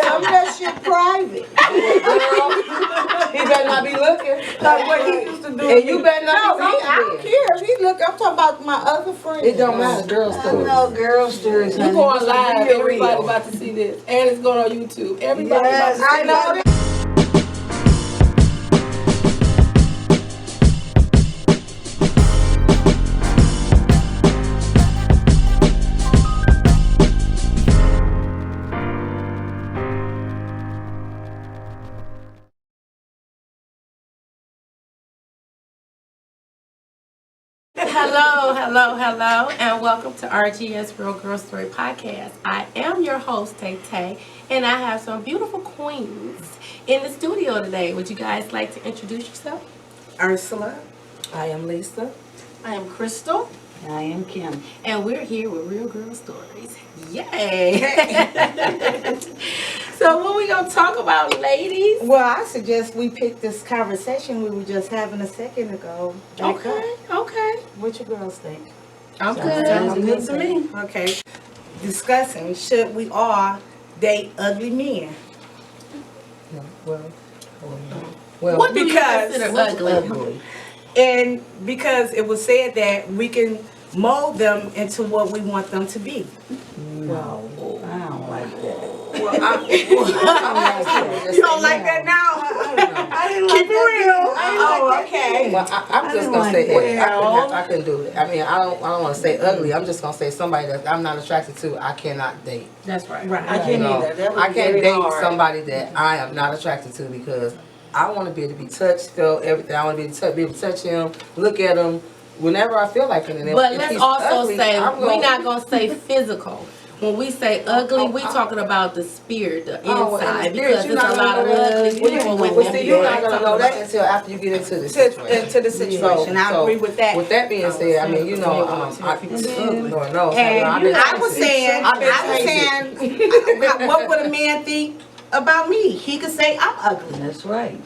Unless you're private. He better not be looking. Like what he used to do. And you better not be I don't care if he look. I'm talking about my other friends. It don't matter, girl stories. I know girl stories. You going live, everybody about to see this. And it's going on YouTube. Everybody about to see I know this. Hello, and welcome to RGS Real Girl Story Podcast. I am your host, Tay Tay, and I have some beautiful queens in the studio today. Would you guys like to introduce yourself? Ursula. I am Lisa. I am Crystal. I am Kim. And we're here with Real Girl Stories. Yay! So what we gonna talk about, ladies? Well, I suggest we pick this conversation we were just having a second ago. Okay. What you girls think? I'm good. Sounds good to me. Okay. Discussing, should we all date ugly men? Well, What do you because- consider ugly? And because it was said that we can mold them into what we want them to be. No, I don't like that. you You don't like that now? I didn't like Keep it real. that. Okay. Well, I'm just gonna say I can do it. I mean, I don't want to say ugly. I'm just gonna say somebody that I'm not attracted to. I cannot date. That's right. Right. I can't either. That would I be can't very date hard. somebody that I am not attracted to because I want to be able to be touched, feel everything. I want to be able to touch him, look at him whenever I feel like it. And But if let's he's also ugly, say we're not gonna say physical. When we say ugly, we talking about the spirit, the inside, because there's a lot of ugly people with Well, them. see, you're not gonna know that until after you get into the situation. Into the situation. I agree with that. With that being said, I mean, you know, Lord knows, And I was saying, what would a man think about me? He could say I'm ugly. That's right.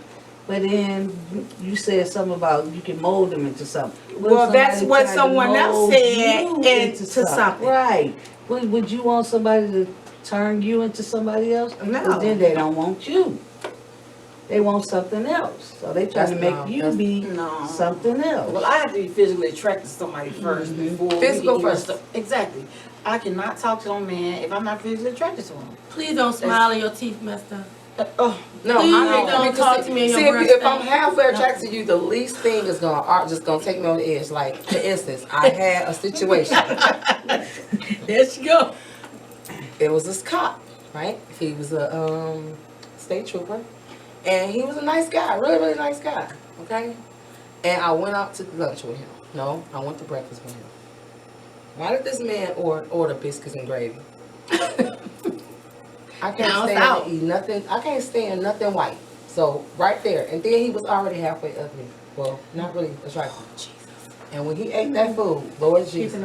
But then you said something about you can mold them into something. What if Well, that's somebody what tried to someone else mold said you into something. Right. Would you want somebody to turn you into somebody else? No. But then they don't want you. They want something else. So they try to make you be something else. Well, I have to be physically attracted to somebody first before Physical we can first. Exactly. I cannot talk to a man if I'm not physically attracted to him. Please don't smile and your teeth messed up. No, Please I don't talk to me in your See, breath if I'm stank. halfway attracted to you, the least thing is just gonna take me on the edge. Like, for instance, I had a situation. There she go. It was this cop, right? He was a state trooper, and he was a nice guy, really, really nice guy. Okay, and I went out to lunch with him. No, I went to breakfast with him. Why did this man order biscuits and gravy? I can't stand to eat nothing. I can't stand nothing white. So right there, and then he was already halfway ugly. Well, not really attractive. Jesus. And when he ate that food, Lord Jesus,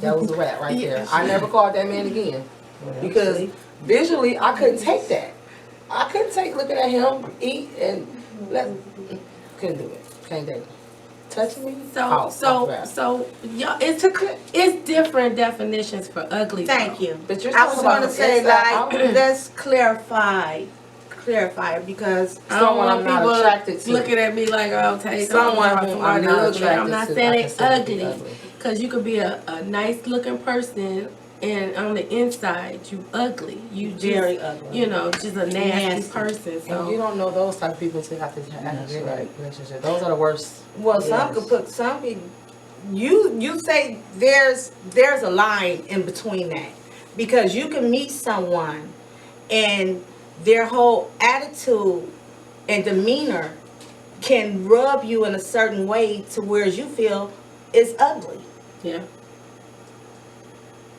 that was a wrap right there. I never called that man again because visually I couldn't take that. I couldn't take looking at him eat and couldn't do it. Can't date him. Touching me? So, y'all, it's different definitions for ugly. Thank though. you. But you're I was talking going to about say, inside like, let's clarify it because I don't someone want I'm not people attracted to. looking at me like, oh, take Someone who I'm not ugly. I'm attracted not to, saying I they consider to be ugly, because you could be a nice looking person, and on the inside you ugly. You just, Very ugly. You know, just a nasty person. And you So don't know those type of people until after you have a good relationship. Those are the worst. well, some could put some people. You say there's a line in between that because you can meet someone and their whole attitude and demeanor can rub you in a certain way to where you feel it's ugly. yeah.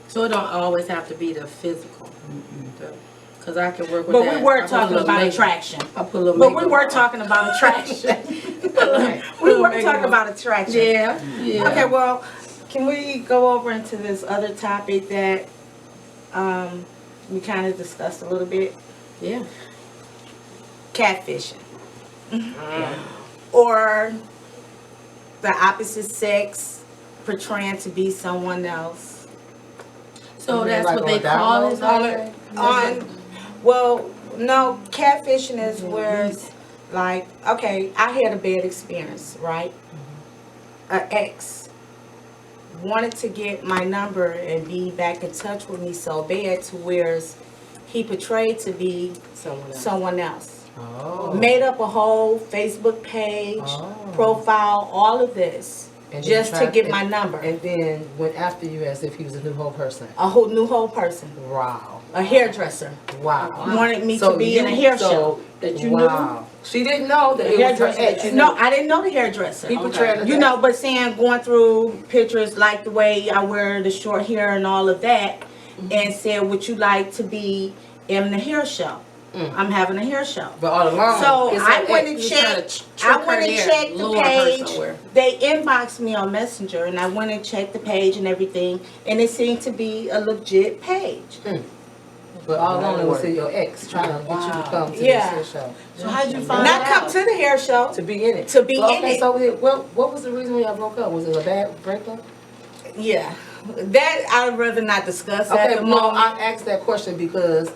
So it don't always have to be the physical. Because I can work with But that. we were I put a talking little about makeup. attraction. I put a little But we makeup were on. talking about attraction. Right. We were talking about attraction. Yeah. Okay, well, can we go over into this other topic that we kind of discussed a little bit? Yeah. Catfishing. Or the opposite sex portraying to be someone else. So You mean that's like what on they a call it? download? Well, no, catfishing is where it's like, okay, I had a bad experience, right? An ex wanted to get my number and be back in touch with me so bad to where he portrayed to be someone else. Oh. Made up a whole Facebook page, Oh. profile, all of this, And then just to tried- get my number. And then went after you as if he was a new whole person. A whole new person, Wow. a hairdresser. Wow. Wanted me to be in a hair show. That you knew? She didn't know that it was her ex. No, I didn't know the hairdresser. He portrayed her You know, but saying, going through pictures like the way I wear the short hair and all of that, and said, would you like to be in the hair show? I'm having a hair show. But all along, So it's I her went ex. and You trying to checked. trick I her went and there, checked the lure her page. somewhere. They inboxed me on Messenger, and I went and checked the page and everything, and it seemed to be a legit page. But all along it was your ex trying to get you to come to Yeah. this hair show. So how'd you find Not out? come to the hair show. To be in it. To be Well, in okay, it. so what was the reason when y'all broke up? Was it a bad breakup? Yeah, that I'd rather not discuss at Okay, the no, moment. I asked that question because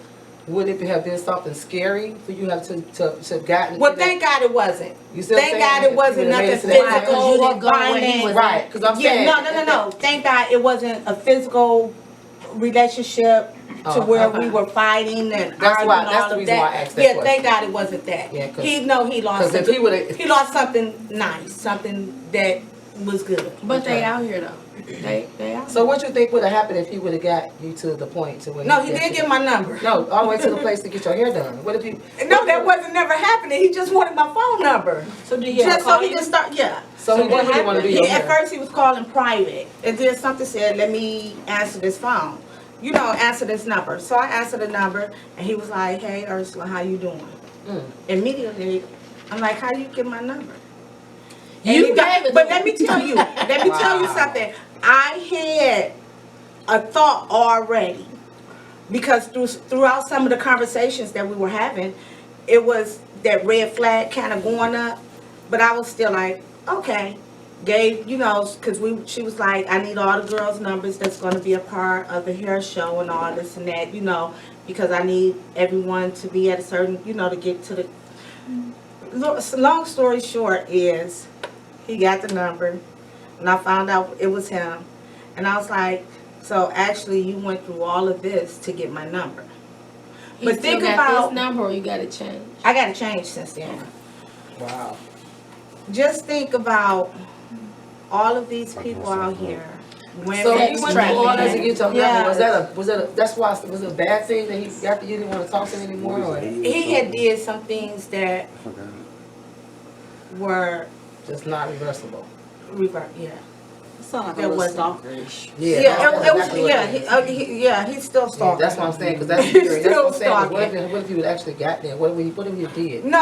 would it have been something scary for you have to gotten? Well, in thank God it wasn't. You see what I'm Thank saying? God it wasn't You would've made nothing it to that physical point. You or didn't go where he violent. was Right, because I'm saying. No. Thank God it wasn't a physical relationship to where we were fighting and arguing why- that's all the of reason that. why I asked that Yeah, question. thank God it wasn't that. Yeah, 'cause- He lost. 'cause if he would've- he lost something nice, something that was good. But they out here though. They out. So what you think would have happened if he would have got you to the point to where No, he did get my number. No, all the way to the place to get your hair done. What if you? No, that wasn't never happening. He just wanted my phone number. So did he ever Just so call he you? could start. Yeah. So he didn't really want to do your At hair. first he was calling private, and then something said, let me answer this phone. You know, answer this number. So I answered the number, and he was like, hey, Ursula, how you doing? Immediately, I'm like, how you get my number? And You he got- gave it But to let him. me tell you, something. I had a thought already, because throughout some of the conversations that we were having, it was that red flag kind of going up, but I was still like, okay. Gave, you know, because she was like, I need all the girls' numbers that's going to be a part of the hair show and all this and that, you know, because I need everyone to be at a certain, you know, to get to the. Long story short is, he got the number, and I found out it was him, and I was like, so actually you went through all of this to get my number. He But still think got about, this number, or you got to change. I got to change since then. Wow. Just think about all of these people out here. Women, So he went through all that to get your number. Yeah. Was that a that's why was it a bad thing that he after you didn't want to talk to him anymore? Or He had did some things that were just not reversible? yeah. Sound like a There little wasn't. stalkerish. Yeah, Yeah, that's exactly what it is. he's still Yeah, stalking. that's what I'm saying, because that's scary. That's Still what I'm saying. 'Cause stalking. What if you would actually got there? What if you did? No,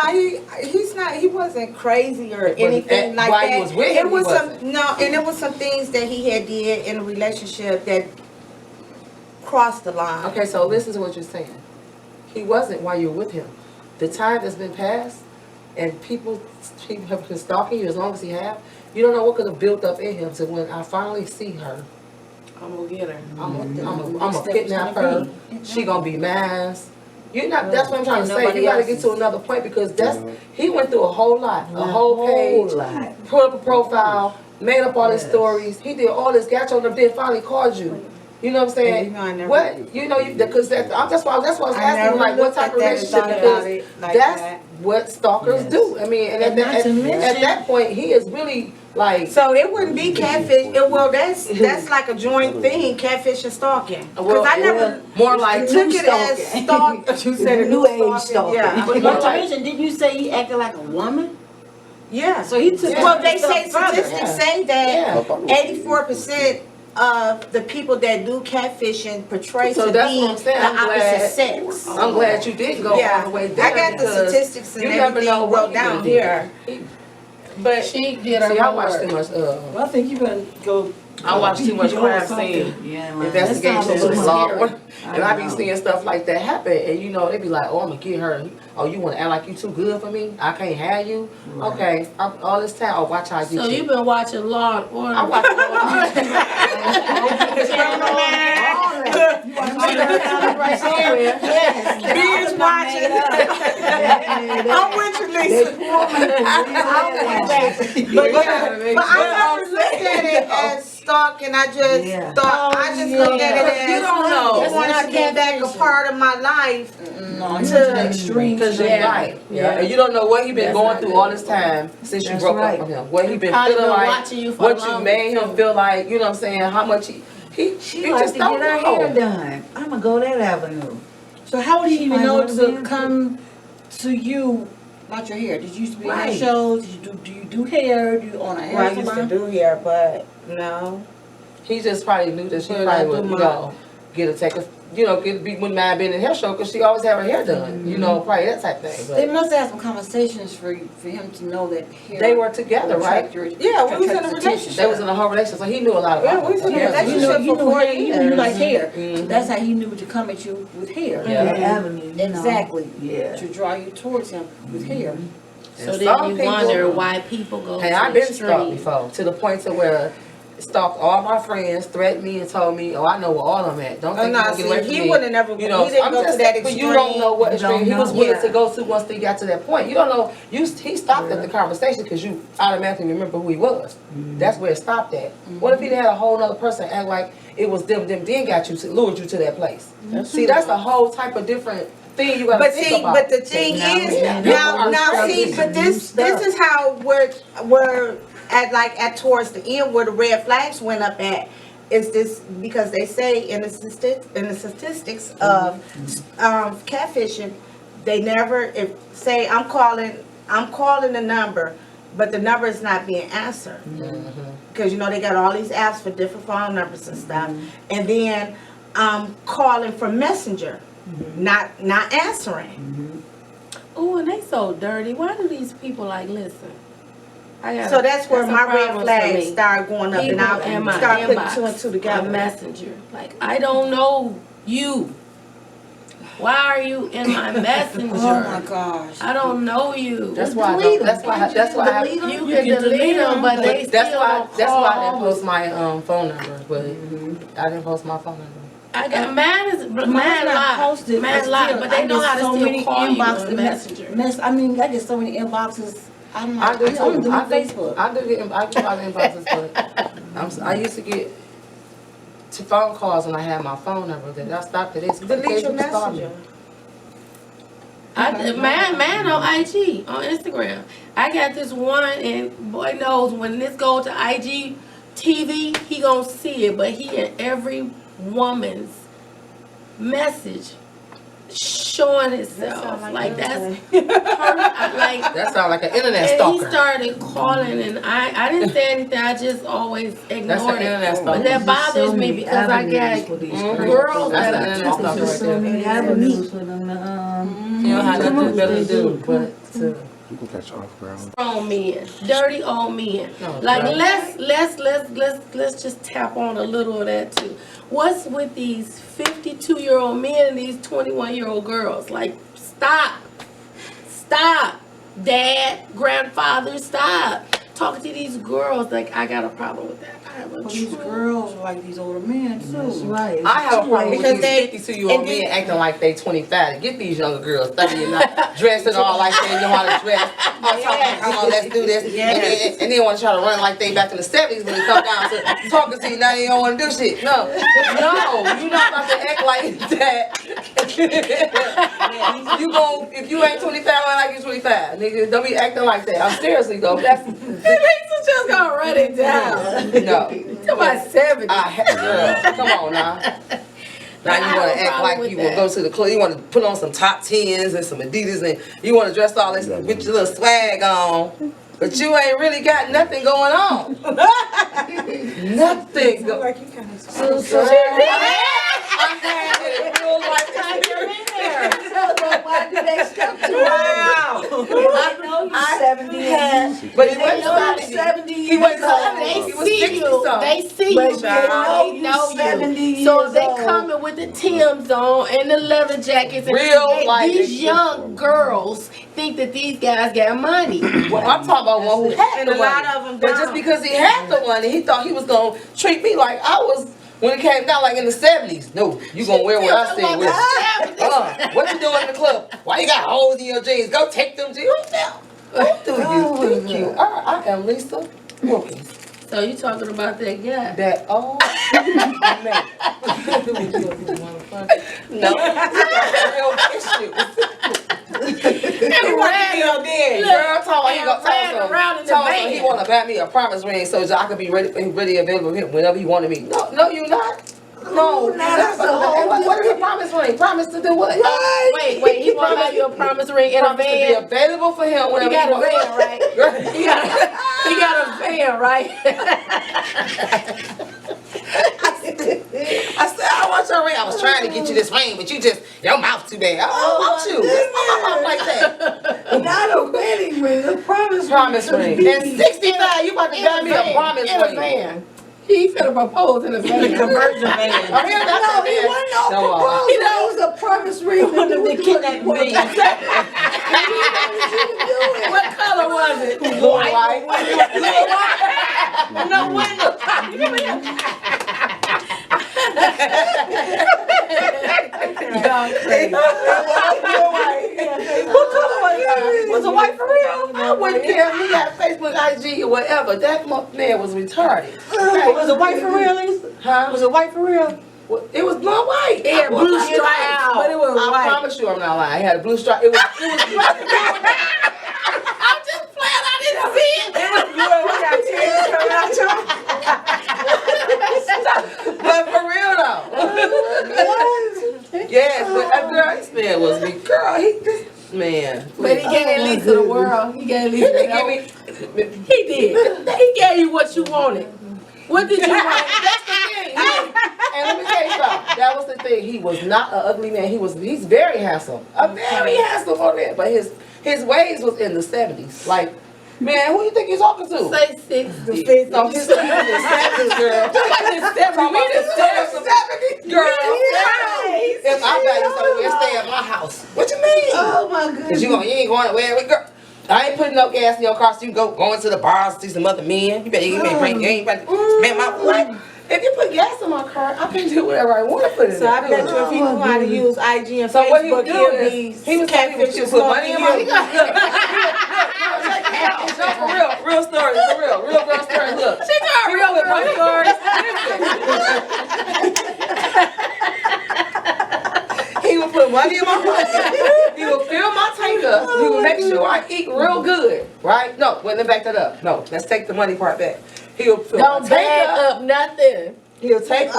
he's not. He wasn't crazy or anything like while that. he was with him, It he was wasn't. and it was some things that he had did in a relationship that crossed the line. Okay, so listen to what you're saying. He wasn't while you were with him. The time that's been passed, and people have been stalking you as long as he have. You don't know what could have built up in him. So when I finally see her, I'm gonna get her. I'm gonna kidnap her. She gonna be mine. You're not. That's what I'm trying to say. You gotta get to another point because he went through a whole lot, a whole page, put up a profile, made up all his stories. He did all this, got your number, then finally called you. You know what I'm saying? You know, I never- What you know? Because that's why I was I asking never you, like, what looked type at of that and relationship? thought about Because it like that's that. what stalkers do. I mean, and And not to at mention- that point, he is really like. So it wouldn't be catfish. That's like a joint thing, catfish and stalking. Because I never more like took it as stalking. You said a New age stalking. Yeah. But More not to like- mention, didn't you say he acted like a woman? Yeah. So he took Yeah. Well, they it a say step further. statistics say that Yeah. 84% of the people that do catfishing portray So to that's be what I'm saying. the I'm glad- opposite sex. I'm glad you did go Yeah, all the way there. I got the because statistics and you never everything know what wrote he down did. here. But She did her See, I watch homework. too much. Well, I think you better go I watch too much crime scene Yeah, man. investigations That sounds a and little law, scary. and I be seeing stuff like that happen, and you know they be like, oh, I'm gonna get her. Oh, you wanna act like you too good for me? I can't have you. Right. Okay, all this time. Oh, watch how I get So you. you've been watching Law and Order. I watch Binge watching. I'm with you, Lisa. But I never looked at it as stalking. I just Yeah. thought I just looked at it as You don't know. you want to get back a part of my life. No, it's an extreme. Because you're Yeah. right. Yeah. And you don't know what he been That's going not through good. all this time since you That's broke right. up with him. What he been Probably feeling been like, watching you for what long. you made him feel like, you know what I'm saying, how much he She you likes just to don't get her hair know. done. I'ma go that avenue. So how would he She even might know wanna be to in come to you about your hair? Did you used to be on Right. shows? Do you do hair? Do you own a hair Well, I used to salon? do hair, but no. He just probably knew that she But probably I would, do you my- know, wouldn't mind being in the hair show because she always have her hair done. You know, probably that type thing. They But must have some conversations for him to know that hair. they were together, will right? attract your- Yeah, we was in a attract relationship. They was in a whole relationship, so he knew a lot about Yeah, her. we was in a Yeah. relationship. You knew for 4 hair, you knew you like hair. Mhm. That's how he knew to come at you with hair. Yeah. That avenue. You know. Exactly. Yeah. To draw you towards him with hair. So And then some you people- wonder why people go Hey, to I've been stalked extreme. before, to the point to where stalked all my friends, threatened me and told me, oh, I know where all of them at. Don't Oh, think you no, can get away from see, he me. wouldn't have never, You know, he didn't I'm go to just that saying, but extreme. you don't know what You don't extreme he was know. willing Yeah. to go to once they got to that point. You don't know. He stopped at the conversation because you automatically remember who he was. That's where it stopped at. What if he had a whole other person act like it was them then got you to lured you to that place? See, that's a whole type of different thing you gotta But think see, about. but the thing Now is, we in now our see, stuff. but this is how we're at towards the end where the red flags went up at. Is this because they say in the statistics of catfishing, they never say I'm calling the number, but the number is not being answered because you know they got all these apps for different phone numbers and stuff, and then calling from Messenger, not answering. Oh, and they so dirty. Why do these people like listen? So that's where a my red problem for flags me. start going up, and People in I my start putting inbox, two and two my together. messenger. Like, I don't know you. Why are you in my messenger? Oh my gosh. I don't know you. That's why I don't, that's why I You You can can delete delete them, but they that's still why don't that's why I didn't call. post my phone number, but I didn't post my phone number. I got mad Mine's not lot, posted, mad but lot, still, but they I know get how to so still many call you inboxes, on Messenger. I mean, I get so many inboxes. I'm I like, do I only too. delete Facebook. I do get a lot of inboxes, but I used to get phone calls when I had my phone number. That I stopped it. It's Delete your messenger. Man on IG, on Instagram. I got this one, and boy knows when this goes to IG TV, he gonna see it, but he in every woman's message showing himself. Like that's like. That sounds like an internet And he stalker. started calling, and I didn't say anything. I just always That's an ignored internet it. stalker. But that bothers me because I get girls That's that an are internet stalker There's right so there. many avenues for them to, You don't have nothing better to do but to. You can catch off ground. grown men, dirty old men. No, Like bro. let's just tap on a little of that too. What's with these 52-year-old men and these 21-year-old girls? Like, stop, dad, grandfather, stop talking to these girls. Like, I got a problem with that. I have a But these true- girls are like these older men too. That's right. I have a problem with Because these they- 52-year-old and men then- acting like they 25. Get these younger girls 30 and not dressing all like they know how to dress. Come on, let's do this. And then want to try to run like they back in the 70s when it come down to talking to you. Now they don't want to do shit. No, you're not about to act like that. If you ain't 25, I like you 25. Nigga, don't be acting like that. I'm seriously though. That's Lisa just gonna run it down. no. To my 70s. Girl, come on now. Now you want to act like you will go to the club. You want to put on some top 10s and some Adidas, and you want to dress all this with your little swag on, but you ain't really got nothing going on. Nothing. Like you kind of. I'm saying it in real life experience. They stuck to Wow. I know you're 70 years. But he They wasn't know you're 70. 70 He years wasn't old. 70. They He was see 60 you. something. They see But you, they child. know They know you 70 you. So years they old. coming with the Timbs on and the leather jackets. And Real life these exist. young girls think that these guys got money. Well, I'm talking about one who had And the a lot money. of them But just don't. because he had the money, he thought he was gonna treat me like I was when it came down like in the 70s. No, you gonna wear what I said. What you doing in the club? Why you got holes in your jeans? Go take them jeans. Who do you think you are? I am Lisa Wilkins. So you talking about that guy? That old man. No, real issue. He want to be on there. Girl, told me he and ran around in the van. he want to buy me a promise ring so I could be ready available with him whenever he wanted me. No, you not. No, that's the whole what is a promise ring? Promise to do what? Wait, he want to buy you a promise ring in a Promise to be van? available for him He whenever got a wants. van, right? He got a van, right? I said, I want your ring. I was trying to get you this ring, but your mouth too bad. I don't want you. It's my mouth like that. Not a wedding ring, a promise ring. And 65, you about to buy me a promise in a ring. van. He finna propose in a van. Conversion man. Oh, here, that's No, a he man. wasn't no No, proposal. It was a promise ring. One of the kidnapping me. What color was it? Blue and white. No window. Y'all crazy. What color was it? Was it white for real? I wouldn't care if he got Facebook, IG, or whatever. That man was retarded. Was it white for real, Lisa? Huh? Was it white for real? Well, it was not white. It had blue stripes, but it was I white. promise you I'm not lying. It had a blue stripe. It was I'm just playing. I didn't see it. It was blue. We got tears coming out your but for real though. Yes, but girl, this man was me. Girl, man. But he gave Lisa the world. He gave He Lisa didn't the give me. He did. He gave you what you wanted. What did you want? That's the thing. And let me tell you something. That was the thing. He was not an ugly man. He's very handsome. A very handsome old man. But his ways was in the 70s. Like, man, who you think you're talking to? Say 60. No, his ways in the 70s, girl. Girl. If I buy you somewhere, stay at my house. What you mean? Oh my goodness. Cause you ain't going nowhere. Girl, I ain't putting no gas in your car so you can go into the bars, see some other men. You ain't about to, man, what? If you put gas in my car, I can do whatever I want to put in So I it. bet you if he knew how to use IG and So what he would Facebook, do he'll is, be he would catfishing put money in my you. for real story, for real girl story. Look, She told real girl stories. he would put money in my pocket. He would fill my tank up. He would make sure I eat real good, right? No, wait, let's back that up. No, let's take the money part back. He'll fill Don't my tank bag up. up nothing. He'll take,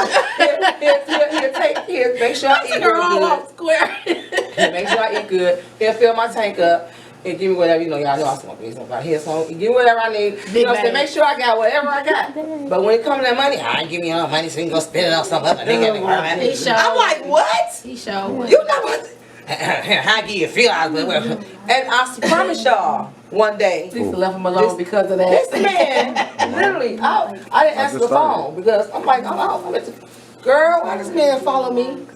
he'll make sure I eat Her real all good. off square. He'll make sure I eat good. He'll fill my tank up. He'll give me whatever, y'all know I smoke weed about here, so he'll give me whatever I need. Big So bag. make sure I got whatever I got. But when it comes to that money, I ain't giving you enough money so you can go spend it on some other nigga. He showed. I'm like, what? He showed. You know what? How give you feel? And I promise y'all, one day, Lisa left him alone because of that. this man, literally, I didn't answer the phone because I'm like, girl, why does this man follow me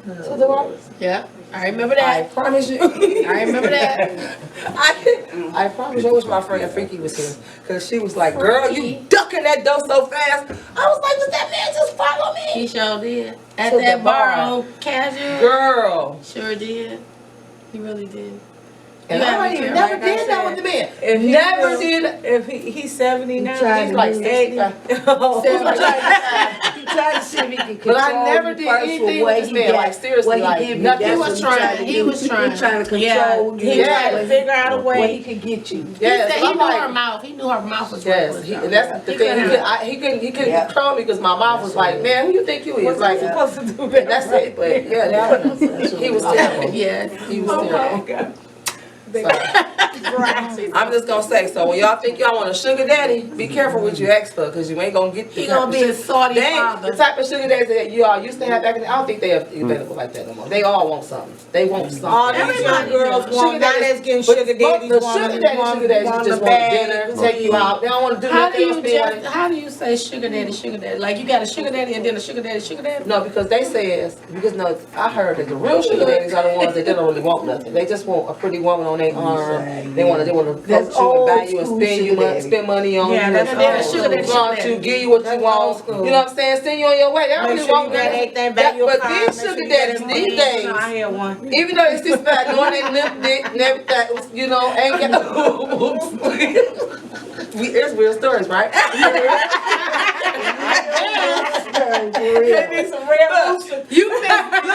to the right? Yeah, I remember I that. promise you. I remember that. I promise you, I wish my friend Freaky was here. Because she was like, girl, you ducking that door so fast. I was like, does that man just follow He me? sure did. At To that the bar bar. on Casual. Girl. Sure did. He really did. And You gotta I be ain't careful, never like I did that said. with the man. If he Never was- did. If he's 70 now, tried He's to like do 65. 80. Oh. He's like 65. He tried to see if he could But I control never you did first anything for what with this he man, got- like, seriously, what he like, give you. nothing. That's He what was tried trying. to He do. was trying. He trying to Yeah, control you. he tried Yeah. to figure out a Where he way. could get you. Yes, He I'm knew like, her mouth. He knew her mouth was yes, worthless, he, though. and that's the He thing. couldn't He couldn't Yeah. control me because my mouth was like, man, who you think you is? What's Like, he supposed to do? and that's it. But yeah, he was terrible. Yes. He was Oh my terrible. God. I'm just gonna say, so when y'all think y'all want a sugar daddy, be careful what you ask for, cause you ain't gonna get the He gonna be a salty they ain't father. the type of sugar daddies that you all used to have back in the, I don't think they're available like that no more. They all want something. They want something. All these young girls want, now that's getting sugar daddies. The sugar daddies just want dinner, take you out. They don't wanna do How nothing. how do you say sugar daddy? Like you got a sugar daddy and then a sugar daddy? No, because they says, because no, I heard that the real sugar daddies are the ones that don't really want nothing. They just want a pretty woman on their arm. They wanna That's coach you and buy old you and school spend sugar daddy. spend money on Yeah, you. that's And then a old sugar daddy, school. sugar daddy. Give you what you That's want. old school. You know what I'm saying? Send you on your way. They don't Make really sure want you got nothing. everything back your But car, these make sure sugar you got daddies everything. these days, I hear one. even though it's just bad, knowing they lip dick and everything, you know, ain't got. It's real stories, right? They need some real boosters. You think, look, Oh,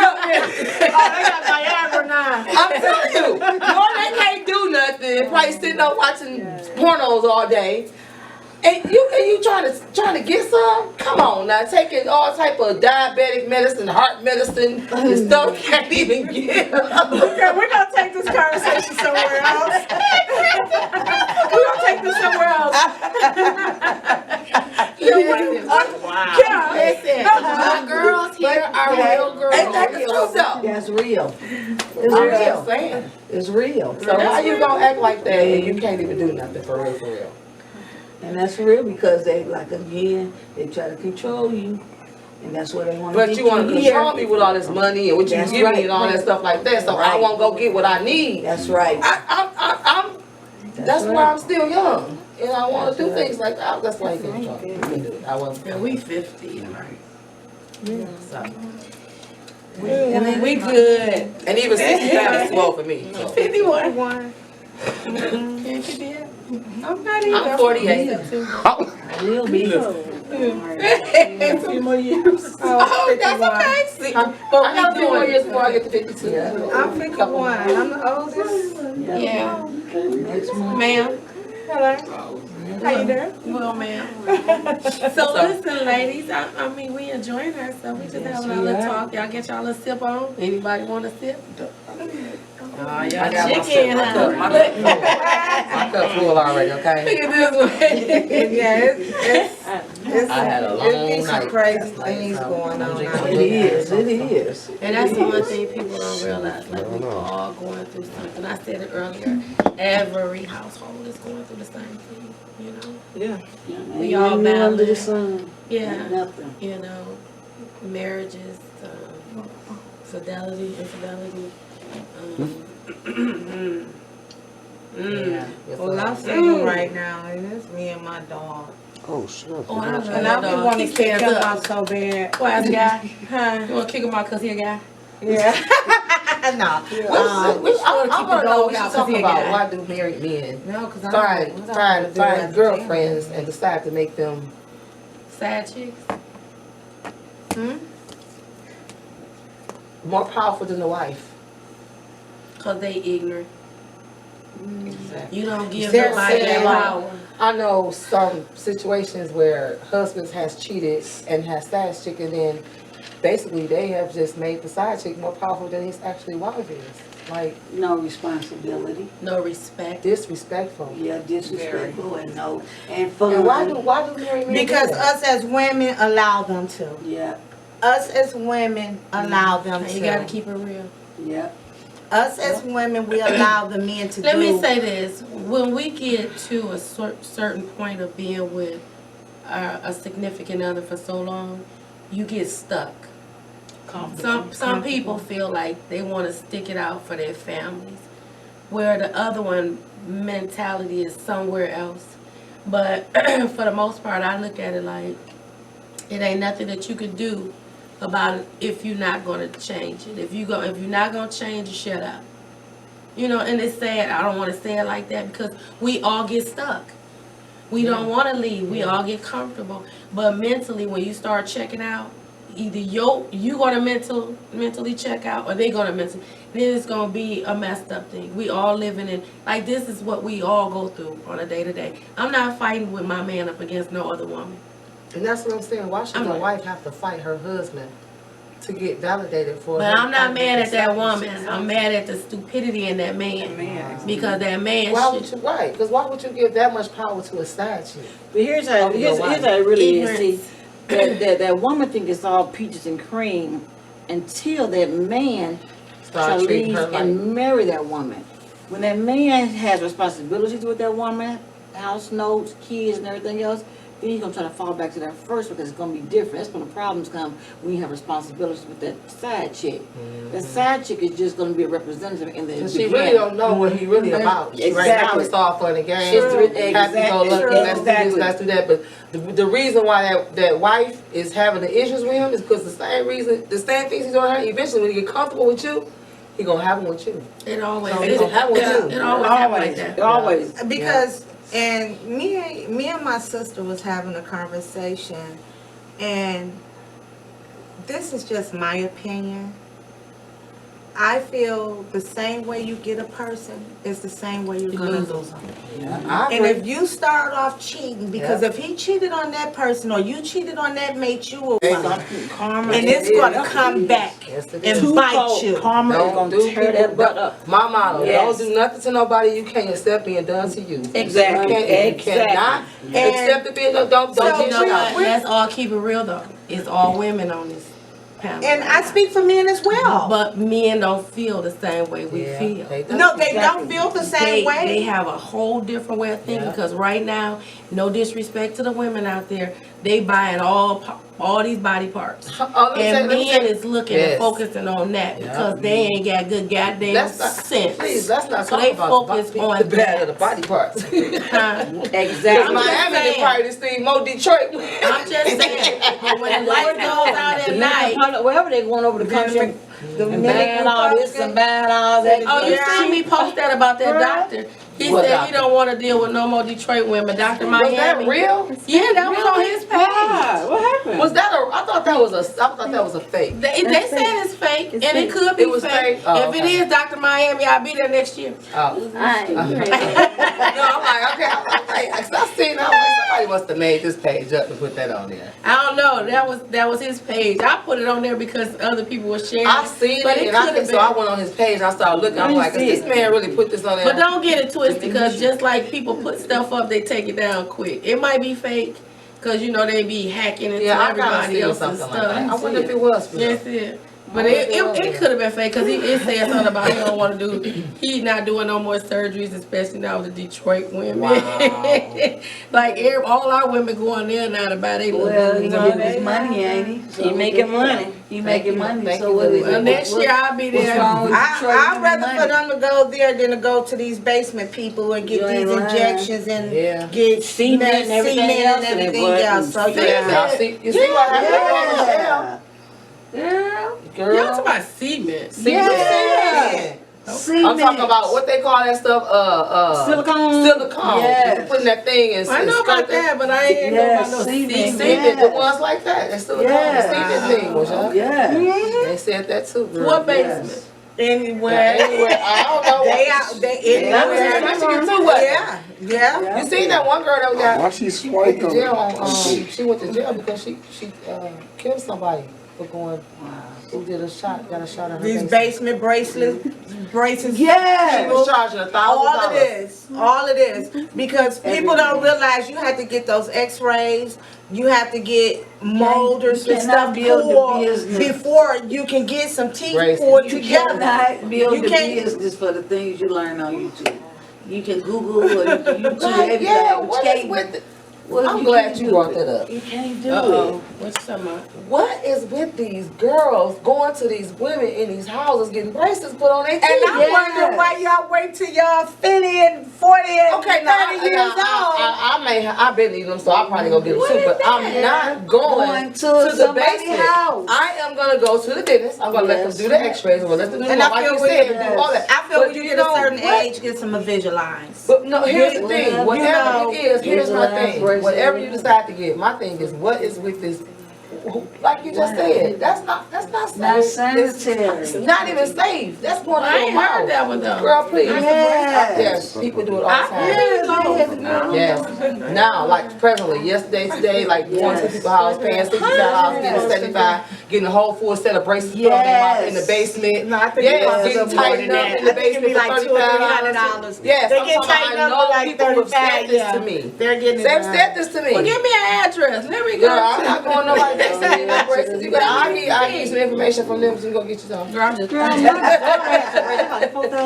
they got Viagra now. I'm telling you, knowing they can't do nothing, probably sitting up watching pornos all day. And you trying to get some? Come on now, taking all type of diabetic medicine, heart medicine, and stuff you can't even get. Okay, we're gonna take this conversation somewhere else. We're gonna take this somewhere else. Wow. Listen, my girls here are real girls. Ain't that the truth though? That's real. It's I'm real. just saying. It's real. So how you gonna act like that and you can't even do nothing for real, for real? And that's real because they, like, again, they try to control you. And that's what they want to But get you want to here. control me with all this money and what you That's give right. me and all that stuff like that. So I Right. won't go get what I need. That's right. That's right. why I'm still young. And I want to do That's right. things like that. That's why you can control me. You can do it. I wasn't. And we 50, right? So. And then We good. And even 65 is low for me. So. 51. Can't you do I'm not even. I'm 48. will be. A few more years. Oh, that's okay. See, I got a few more years before I get to 52. Yeah. I'm 51. I'm the oldest. Yeah. Next month. Ma'am. Hello. How you doing? Well, ma'am. So listen, ladies, I mean, we enjoying ourselves. We just having a little talk. Y'all get y'all a sip on? Anybody want a sip? Oh, I y'all got my chicken, cup. huh? My cup full already, okay? Look at this way. Yeah, I had a long it's be some night crazy last night, things so going I'm on drinking out a It here. is. It is. And that's the one thing people don't realize. Like, we all going through something. I said it earlier. Every household is going through the same thing, you know? Yeah. We all Nothing under the balance. sun. Yeah. Nothing. You know, marriages, fidelity, infidelity. Yeah. Well, I'm single right now, and it's me and my dog. Oh, shit. Oh, I love And that I be dog. wanting He to kick stands him up. out so bad. Why, is a guy? Huh? You want to kick him out because he a guy? Yeah. No. I want to know what you talking about. Why do married men No, because I find girlfriends and decide to make them Sad chicks? more powerful than the wife? Because they ignorant. Exactly. You don't give They're nobody that saying, power. I know some situations where husbands has cheated and has side chick, and then basically they have just made the side chick more powerful than his actually wife is. Like No responsibility. No respect. disrespectful. Yeah, disrespectful and no. And fun. And why do married men Because do that? us as women allow them to. Yeah. Us as women allow them And to. you got to keep it real. Yeah. Us as women, we allow the men to Let do. me say this. When we get to a certain point of being with a significant other for so long, you get stuck. Some people feel like they want to stick it out for their families, where the other one mentality is somewhere else. But for the most part, I look at it like it ain't nothing that you can do about it if you're not going to change it. If you're not going to change it, shut up. You know, and it's sad. I don't want to say it like that because we all get stuck. We don't want to leave. We all get comfortable. But mentally, when you start checking out, either you going to mentally check out or they going to mentally. Then it's going to be a messed up thing. We all living in, like this is what we all go through on a day to day. I'm not fighting with my man up against no other woman. And that's what I'm saying. Why should the wife have to fight her husband to get validated for. But I'm not mad at that woman. I'm mad at the stupidity in that man. Because that man Why would you, right, because why would you give that much power to a side chick? But here's how it really is. See, that woman think it's all peaches and cream until that man Start treating leave her like. and marry that woman. When that man has responsibilities with that woman, house notes, kids, and everything else, then he's gonna try to fall back to that first because it's gonna be different. That's when the problems come when you have responsibilities with that side chick. That side chick is just gonna be a representative in the She really don't know what he really about. Exactly. Right now it's all fun and games. Happy go lucky, let's do this, let's do that. But the reason why that wife is having the issues with him is because the same things he's doing her. Eventually, when he get comfortable with you, he gonna have them with you. It always So he gonna have them with you. It always happens like that. Always. Because and me and my sister was having a conversation, and this is just my opinion. I feel the same way you get a person is the same way you're gonna lose them. I And agree. if you start off cheating, because if he cheated on that person or you cheated on that mate, you will find. Karma And it's gonna come back Yes, it and is. bite you. Karma is Don't gonna do tear that butt up. My motto, Yes. don't do nothing to nobody you can't accept being done to you. Exactly. You cannot accept it being done. Don't So, get You know shit what? out. Let's all keep it real though. It's all women on this panel. And I speak for men as well. But men don't feel the same way we feel. No, they don't feel the same way. They have a whole different way of thinking because right now, no disrespect to the women out there, they buying all these body parts. And men is looking and focusing on that because they ain't got good goddamn sense. Please, let's not So talk they about focus the on bad of the that. body parts. Huh? Exactly. Miami saying. is probably this thing more Detroit. I'm just saying, but when the light goes out at night, Wherever they going over the country, and buying all this and buying all that. oh, you seen me post that about that doctor? He What said doctor? he don't want to deal with no more Detroit women. Dr. Was that Miami. real? Yeah, that was on his page. What happened? Was that a? I thought that was a fake. They said it's fake, and it could be It was fake. fake? Oh, If it okay. is Dr. Miami, I'll be there next year. Oh. No, I'm like, okay, I seen that. I'm like, somebody must have made this page up and put that on there. I don't know. That was his page. I put it on there because other people were sharing. I seen but it, it and could have so I been. went on his page and I started looking. I'm like, this man really put this on there? But don't get it twisted, because just like people put stuff up, they take it down quick. It might be fake, because you know they be hacking into Yeah, I gotta everybody see else's something stuff. like that. I wonder if it was for Yes, them. it. But it could have been fake, because it said something about he don't want to do, he's not doing no more surgeries, especially now with the Detroit women. Wow. Like all our women going there now to buy their Well, he little getting his money, ain't he? So He making money. He making money, Thank so you what for is that. Well, it? next year I'll be What's there. wrong with Detroit I'd women rather money? for them to go there than to go to these basement people and get You ain't these lying. injections and Yeah. get Cement and everything else, and everything it else. So wasn't yeah. Now, you see what happened? Yeah. Y'all Girl. talking about cement. Yeah. I'm talking about what they call that stuff, Silicone. silicone. Yes. You putting that thing in. I know about that, but I ain't know about no Cement. cement. Cement, the ones like that. That silicone, Yeah. the cement thing, was y'all? Yeah. They said that too, girl. What basement? Anywhere. Anywhere, I don't know. They out. They That was anywhere. Michigan too, wasn't it? Yeah. You seen that one girl that got Why she went swiping? to jail on, she went to jail because she killed somebody for going, who did got a shot at her These face. basement braces. She Yeah. was charging All of $1,000. all of this, because people don't realize you have to get those X-rays, you have to get molders you and cannot stuff build the pulled business. before you can get some teeth Braces. pulled You together. cannot build You the can't- business for the things you learn on YouTube. You can Google or you can YouTube Right, everything. yeah, but what you is can't- with it? well, I'm you glad can't you do brought it. that up. You can't do Uh-oh. What you talking about? What is with these girls going to these women in these houses getting braces put on their teeth? And I'm wondering why y'all wait till y'all 50 and 40 and Okay, 30 now years old. I've been eating them, so I'll probably go get them What too. is But that? I'm not going to the somebody's basement. house. I am gonna go to the dentist. I'm gonna let them Yes. do the X-rays. I'm gonna let them do And the I like feel you when said, you- do all that. I feel But when you you get a know certain what? age, get some Invisaligns. But no, here's the Well, thing. you Whatever know, it is, here's my Invisalign thing. braces. Whatever you decide to get, my thing is what is with this like you just said, that's not Not safe. sanitary. It's not even safe. That's going I to ain't your heard mouth. that one though. Girl, please. Yes. Yes, people do it all the time. Yes. Now, like presently, yesterday, today, like going to people's house, paying $65, getting 75, getting a whole full set of braces put on their mouth in the basement. No, I think Yes, it's getting more tightened than up that. in the I think it'd basement be for like $200 or $35. Yes, They I'm get talking about, tightened I up know for like people who have 35, said this yeah. to me. They're getting it They've done. said this to me. Well, give me an address. Let me Girl, go. I'm not going nobody next to me. No braces. You got, I'll give you some information from them so you go get you some. Girl, I'm just. Girl, my daughter has to raise about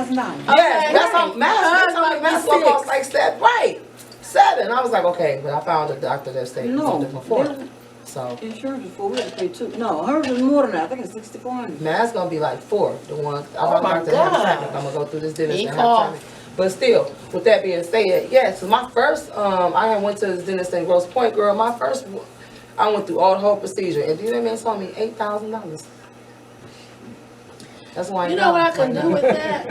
$4,000. Yes, that's how mask. They told me mask Like will cost like $7. Right, $7. I was like, okay, but I found a doctor that said No, something for $4. their So insurance is $4. We have to pay $2. No, hers is more than that. I think it's $6,400. mask gonna be like $4. The one I'm my about to have God. traffic. I'm gonna go through this dentist He and have called. traffic. But still, with that being said, yes, my first I had went to this dentist in Grosse Pointe, girl. My first, I went through all the whole procedure, and do you know what man told me $8,000. That's why You know what I can do with that?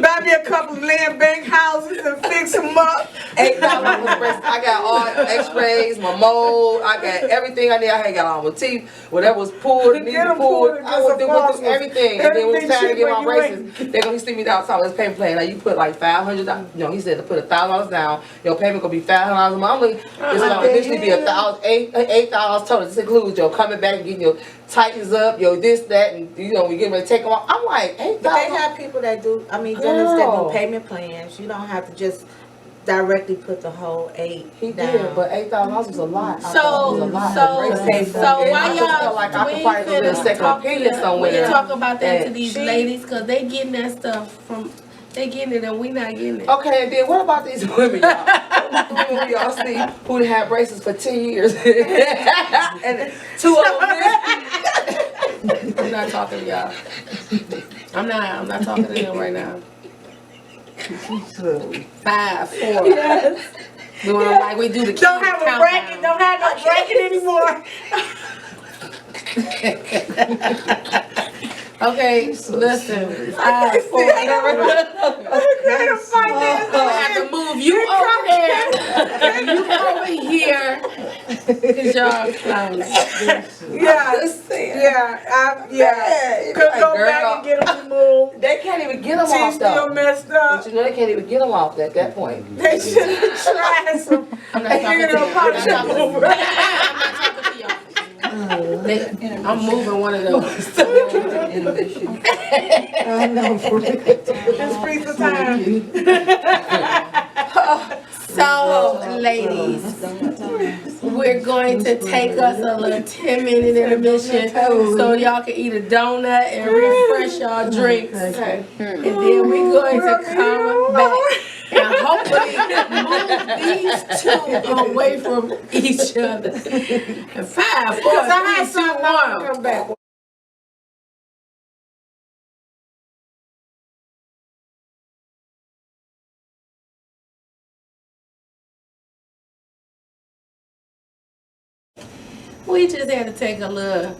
Buy me a couple of land bank houses and fix them up. $8 for braces. I got all X-rays, my mold. I got everything I need. I had got all my teeth, whatever was pulled, needed Get 'em pulled. pulled, I get went some through fossils. everything, and then when it's time to get my Everything cheap when braces, they're gonna see me down top of this payment plan. Now you put like $500. You know, he said to put $1,000 down. Your payment gonna be $500 monthly. It's gonna initially be $8 total. This includes your coming back and getting your tightens up, your this, that, and you know we getting ready to take them off. I'm like $8. But they have people that do, dentists that Girl. do payment plans. You don't have to just directly put the whole 8 He down. did, but $8,000 was a lot. I thought it was a lot. So why I just felt y'all like I could we probably go get a finna second talk opinion to somewhere. we talk about that to And these she- ladies because they getting that stuff from they getting it and we not getting it. Okay, and then what about these women, y'all? What about the women we all see who done had braces for 10 years? And 2 of them I'm not talking to y'all. I'm not talking to them right now. 5, 4. Yes. Doing like we do the Don't have a bracket. Don't have no bracket anymore. Okay, listen. 5, 4. I gotta find I have to move you over there. And you over here. Cause y'all clowns. Yeah. Could go back and get them removed. They can't even get them Teeth off still though. messed But up. you know they can't even get them off at that point. They should have tried some. I'm not talking to you. I'm not talking to you. I'm moving one of those. It's free for time. So, ladies, we're going to take us a little 10-minute intermission so y'all can eat a donut and refresh y'all drinks. And then we're going to come back and hopefully move these two away from each other. And 5, 4, 3, 2, 1. Come back. We just had to take a little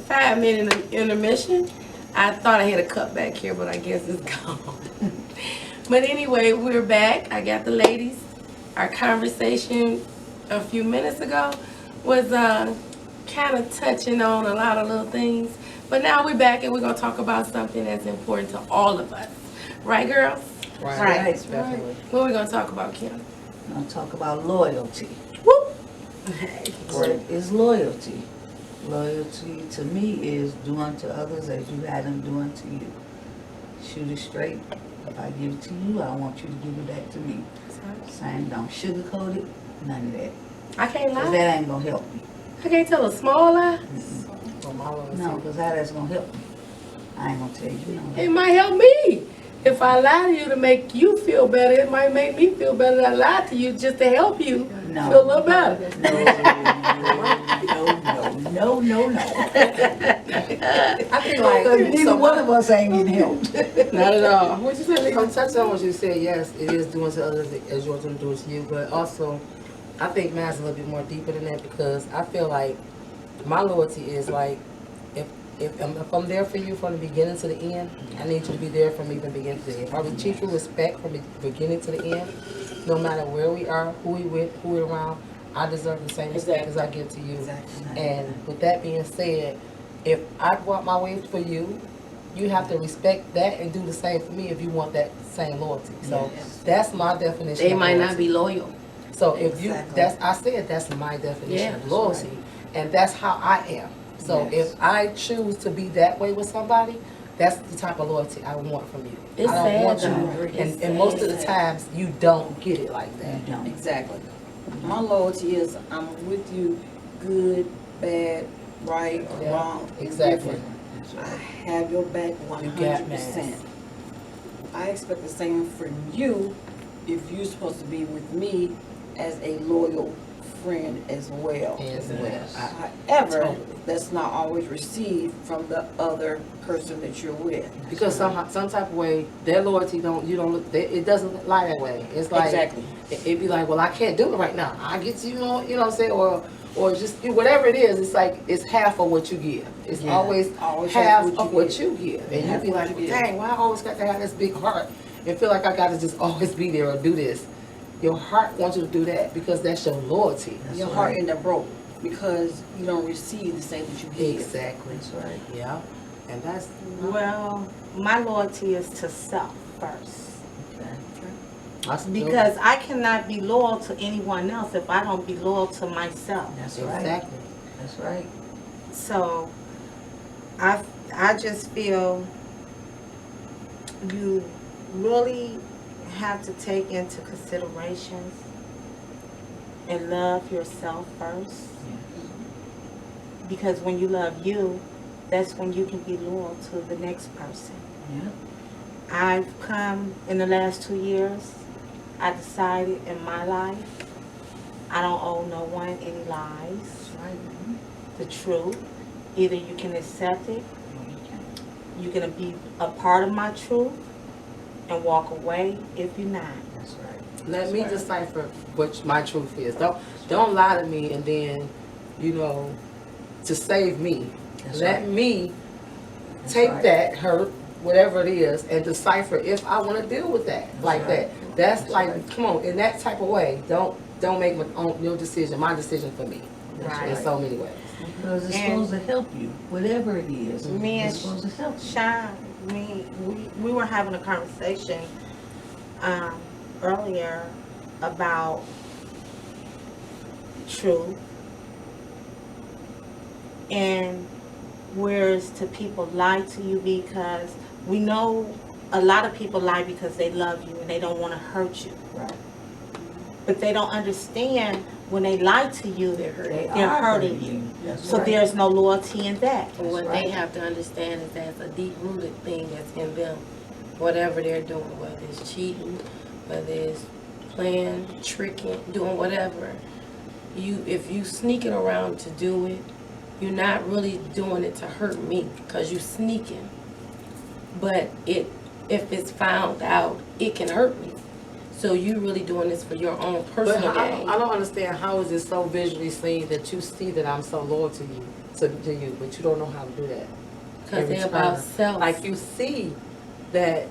5-minute intermission. I thought I had a cup back here, but I guess it's gone. But anyway, we're back. I got the ladies. Our conversation a few minutes ago was kind of touching on a lot of little things. But now we're back and we're going to talk about something that's important to all of us. Right, girls? Right. Definitely. What are we going to talk about, Kim? I'm gonna talk about loyalty. Whoop! What is loyalty? Loyalty to me is do unto others as you had them do unto you. Shoot it straight. If I give it to you, I want you to give it back to me. Same, don't sugarcoat it, none of that. I can't 'Cause lie. that ain't gonna help me. I can't tell a small lie. No, because how that's gonna help me. I ain't gonna tell you no. It might help me. If I lie to you to make you feel better, it might make me feel better that I lied to you just to help you No. feel a little better. No. I feel like Neither one of us ain't getting helped. Not at all. What you say, I'm touching on what you said. Yes, it is doing to others as you're going to do it to you. But also, I think mine's a little bit more deeper than that because I feel like my loyalty is like if I'm there for you from the beginning to the end, I need you to be there from even beginning to the end. If I would treat you with respect from the beginning to the end, no matter where we are, who we with, who we're around, I deserve the same respect as I give to you. Exactly. And with that being said, if I go out my way for you, you have to respect that and do the same for me if you want that same loyalty. So Yes. that's my definition. They of might not loyalty. be loyal. So if you, Exactly. I said that's my definition Yeah, of that's loyalty, and that's how I am. So Yes. if I choose to be that way with somebody, that's the type of loyalty I want from you. It's I don't sad, want though. you, It's and most of the sad. times you don't get it like that. You don't. Exactly. My loyalty is I'm with you, good, bad, right, Yeah, wrong, exactly. indifferent. I have your back You got 100%. I expect the same from you if you're supposed to be with me as a loyal friend as well. As well. However, Totally. that's not always received from the other person that you're with. Because somehow, some type of way, their loyalty it doesn't lie that way. It's like, Exactly. it'd be like, well, I can't do it right now. I get you on, you know what I'm saying? Or just whatever it is, it's like, it's half of what you give. It's Yeah. always Always half half of what you give. And Half you be what like, you well, give. dang, why I always got to have this big heart and feel like I got to just always be there or do this. Your heart wants you to do that because that's your loyalty. That's Your heart right. end up broke because you don't receive the same that you give. Exactly. That's right. Yeah. And that's, Well, my loyalty is to self first. that's Because I cannot be loyal to anyone else if I don't be loyal to myself. That's right. exactly. That's right. So I just feel you really have to take into considerations and love yourself first. Because when you love you, that's when you can be loyal to the next person. Yeah. I've come in the last 2 years, I decided in my life, I don't owe no one any lies. That's right. The truth. Either you can accept it, you can be a part of my truth, and walk away if you're not. That's right. Let me decipher what my truth is. Don't lie to me and then, to save me. That's Let right. me That's take right. that hurt, whatever it is, and decipher if I want to deal with that like right. that. That's like, right. come on, in that type of way. Don't make your decision, my decision for me. Right. In so many ways. Because it's And- supposed to help you, whatever it is. Me and It's supposed to help you. Sean, we were having a conversation earlier about truth and whereas to people lie to you because we know a lot of people lie because they love you and they don't want to hurt you. Right. But they don't understand when they lie to you, they're are hurting you. That's So right. there's no loyalty in that. And what right. they have to understand is that's a deep-rooted thing that's in them. Whatever they're doing, whether it's cheating, whether it's playing, tricking, doing whatever. If you sneaking around to do it, you're not really doing it to hurt me because you sneaking. But if it's found out, it can hurt me. So you really doing this for your own But personal I gain. don't understand how is it so visually seen that you see that I'm so loyal to you, to you, but you don't know how to do that. Because Every they're about time. self. Like you see that